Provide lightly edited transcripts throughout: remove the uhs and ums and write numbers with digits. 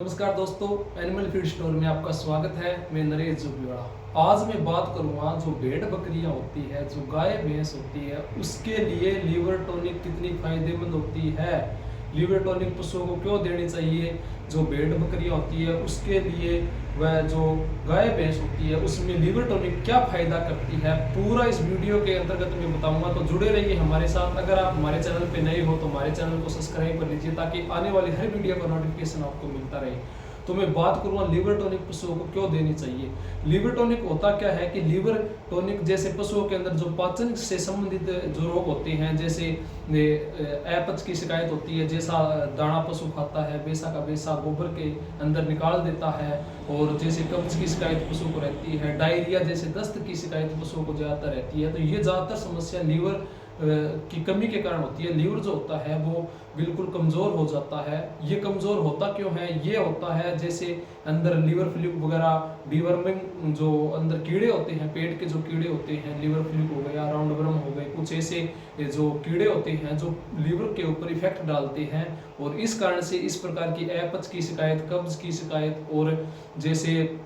नमस्कार दोस्तों, animal feed store में आपका स्वागत है। मैं नरेश जोगिवाड़ा। आज मैं बात करूंगा जो भेड़ बकरियां होती है, जो गाय भैंस होती है, उसके लिए लीवर टॉनिक कितनी फायदेमंद होती है। लीवर टॉनिक पशुओं को क्यों देनी चाहिए। जो भेड़ बकरियां होती है उसके लिए, वह जो गाय भैंस होती है उसमें लीवर टॉनिक क्या फायदा करती है, पूरा इस वीडियो के अंतर्गत मैं बताऊंगा। तो जुड़े रहिए हमारे साथ। अगर आप हमारे चैनल पे नए हो तो हमारे चैनल को सब्सक्राइब कर लीजिए ताकि आने वाली हर वीडियो का नोटिफिकेशन आपको मिलता रहे। तो मैं बात करूंगा लीवर टॉनिक पशुओं को क्यों देनी चाहिए। लीवर टॉनिक होता क्या है कि लीवर टॉनिक जैसे पशुओं के अंदर जो पाचन से संबंधित जो रोग होते हैं, जैसे अपच की शिकायत होती है, जैसा दाना पशु खाता है वैसा का वैसा गोबर के अंदर निकाल देता है, और जैसे कब्ज की शिकायत पशु को रहती है, डायरिया जैसे दस्त की शिकायत पशुओं को ज़्यादातर रहती है। तो ये ज़्यादातर समस्या लीवर की कमी के कारण होती है। लीवर जो होता है वो बिल्कुल कमज़ोर हो जाता है। ये कमज़ोर होता क्यों है, ये होता है जैसे अंदर लीवर फ्लूक वगैरह, डीवर्मिंग जो अंदर कीड़े होते हैं, पेट के जो कीड़े होते हैं, लीवर फ्लूक हो गया, राउंड वर्म हो गए, कुछ ऐसे जो कीड़े होते हैं जो लीवर के ऊपर इफेक्ट डालते हैं, और इस कारण से इस प्रकार की अपच की शिकायत, कब्ज की शिकायत, और जैसे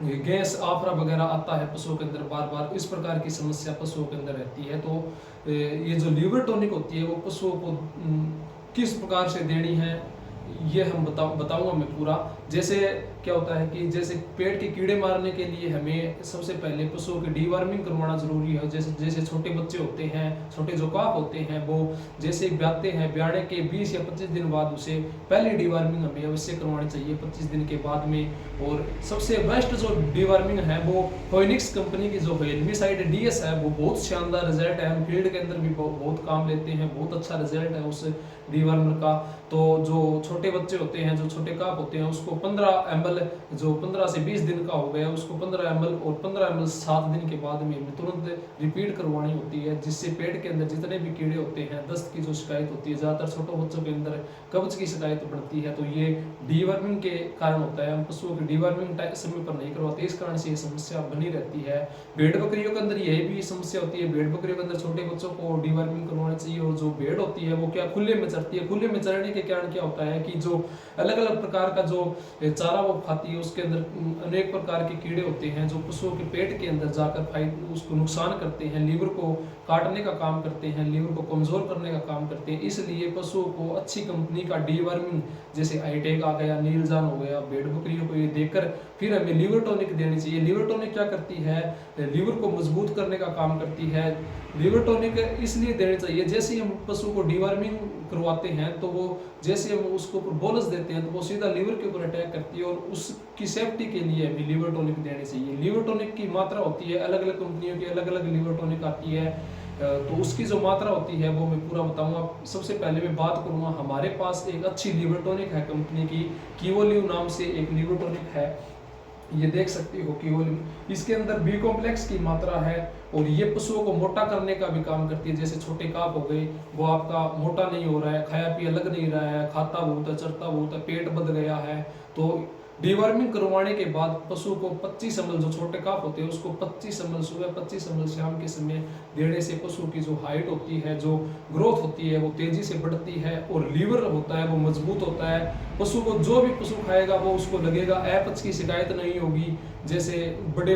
गैस आफरा वगैरह आता है पशुओं के अंदर बार बार, इस प्रकार की समस्या पशुओं के अंदर रहती है। तो ये जो लीवर टॉनिक होती है वो पशुओं को किस प्रकार से देनी है ये हम बताऊंगा मैं पूरा। जैसे क्या होता है कि जैसे पेट के कीड़े मारने के लिए हमें सबसे पहले पशुओं की डीवर्मिंग करवाना जरूरी है। जैसे जैसे छोटे बच्चे होते हैं, छोटे जो काफ होते हैं, वो जैसे ब्याते हैं, ब्याने के 20 या 25 दिन बाद उसे पहली डीवर्मिंग हमें अवश्य करवानी चाहिए, 25 दिन के बाद में। और सबसे बेस्ट जो डीवर्मिंग है वो फोइनिक्स कंपनी की जो हेल्मिसाइड डीएस है, वो बहुत शानदार रिजल्ट है। हम फील्ड के अंदर भी बहुत काम लेते हैं, बहुत अच्छा रिजल्ट है उस डीवर्मर का। तो जो छोटे बच्चे होते हैं, जो छोटे काफ होते हैं, उसको 15 ml, जो 15 से 20 दिन का हो गया उसको 15 ml, और 15 ml 7 दिन के बाद में तुरंत रिपीट करवानी होती है, जिससे पेट के अंदर जितने भी कीड़े होते हैं, दस्त की जो शिकायत होती है, ज़्यादातर छोटे बच्चों के अंदर कब्ज की शिकायत बढ़ती है, तो ये डीवर्मिंग के कारण होता है। हम पशुओं की डीवर्मिंग समय पर नहीं करवाते, इस कारण से ये समस्या बनी रहती है। भेड़ बकरियों के अंदर यही भी समस्या होती है। भेड़ बकरियों के अंदर छोटे बच्चों को डीवर्मिंग करवाना चाहिए। और जो भेड़ होती है वो क्या खुले में चरती है। खुले में चरने के कारण क्या होता है कि जो अलग अलग प्रकार का जो चारा वो खाती है, उसके अंदर अनेक प्रकार के कीड़े होते हैं जो पशुओं के पेट के अंदर जाकर उसको नुकसान करते हैं, लीवर को काटने का काम करते हैं, लीवर को कमजोर करने का काम करते हैं। इसलिए पशुओं को अच्छी कंपनी का डीवर्मिंग, जैसे आईटेक आ गया, नीलजान हो गया, भेड़ बकरियों को ये देकर फिर हमें लीवर टॉनिक देनी चाहिए। लीवर टॉनिक क्या करती है, लीवर को मजबूत करने का काम करती है। लीवर टॉनिक इसलिए देनी चाहिए, जैसे हम पशु को डीवर्मिंग करवाते हैं तो वो जैसे हम उसको ऊपर बोनस देते हैं तो वो सीधा लीवर के ऊपर अटैक करती है, और उसकी सेफ्टी के लिए हमें लीवर टॉनिक देनी चाहिए। लीवर टॉनिक की मात्रा होती है, अलग अलग कंपनियों की अलग अलग लीवर टॉनिक आती है, तो उसकी जो मात्रा होती है वो मैं पूरा बताऊंगा। सबसे पहले मैं बात करूंगा, हमारे पास एक अच्छी लीवर टॉनिक है कंपनी की, कीवोलिव नाम से एक लीवर टॉनिक है, ये देख सकते हो कीवोलिव। इसके अंदर बी कॉम्प्लेक्स की मात्रा है, और ये पशुओं को मोटा करने का भी काम करती है। जैसे छोटे काफ हो गए, वो आपका मोटा नहीं हो रहा है, खाया पिया लग नहीं रहा है, खाता बहुत है, चरता बहुत है, पेट बद गया है, तो डीवर्मिंग करवाने के बाद पशु को 25 ml, जो छोटे काफ होते हैं उसको 25 ml सुबह, 25 ml शाम के समय देने से पशु की जो हाइट होती है, जो ग्रोथ होती है, वो तेजी से बढ़ती है, और लीवर होता है वो मजबूत होता है। पशु को जो भी पशु खाएगा वो उसको लगेगा, अपच की शिकायत नहीं होगी। जैसे बड़े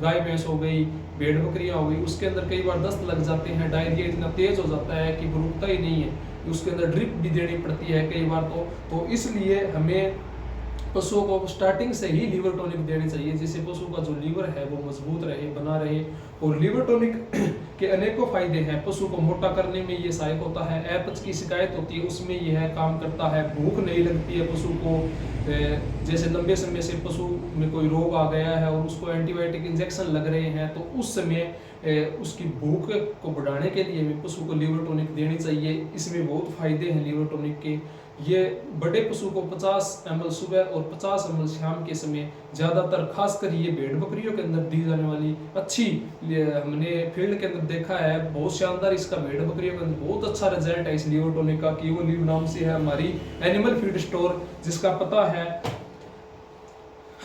गाय भैंस हो गई, भेड़ बकरियां हो गई, उसके अंदर कई बार दस्त लग जाते हैं, डायरिया इतना तेज हो जाता है कि वो रुकता ही नहीं है, उसके अंदर ड्रिप भी देनी पड़ती है कई बार। तो इसलिए हमें पशुओं को स्टार्टिंग से ही लीवर टॉनिक देनी चाहिए, जिससे पशु का जो लीवर है वो मजबूत रहे, बना रहे। और लीवर टॉनिक के अनेकों फायदे हैं। पशु को मोटा करने में ये सहायक होता है। अपच की शिकायत होती है उसमें यह काम करता है। भूख नहीं लगती है पशु को, जैसे लंबे समय से पशु में कोई रोग आ गया है और उसको एंटीबायोटिक इंजेक्शन लग रहे हैं, तो उस समय उसकी भूख को बढ़ाने के लिए भी पशु को लीवर टॉनिक देनी चाहिए। इसमें बहुत फायदे हैं लीवर टॉनिक के। ये बड़े पशु को 50 ml सुबह और 50 ml शाम के समय, ज़्यादातर खासकर ये भेड़ बकरियों के अंदर दी जाने वाली अच्छी, हमने फील्ड के अंदर देखा है, बहुत शानदार इसका भेड़ बकरियों के अंदर बहुत अच्छा रिजल्ट है इस लीवर टॉनिक का। कीवोलिव नाम से है हमारी एनिमल फीड स्टोर, जिसका पता है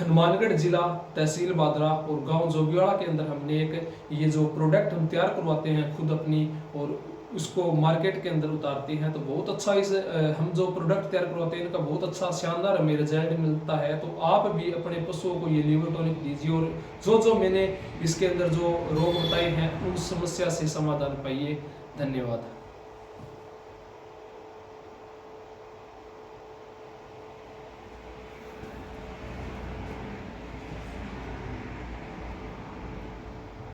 हनुमानगढ़ जिला, तहसील बादरा और गांव जोगियाड़ा के अंदर। हमने एक ये जो प्रोडक्ट हम तैयार करवाते हैं खुद अपनी, और उसको मार्केट के अंदर उतारते हैं तो बहुत अच्छा इस हम जो प्रोडक्ट तैयार करवाते हैं इनका बहुत अच्छा शानदार हमें रिजल्ट मिलता है। तो आप भी अपने पशुओं को ये लीवर टॉनिक दीजिए और जो मैंने इसके अंदर जो रोग बताए हैं उन समस्या से समाधान पाइए। धन्यवाद।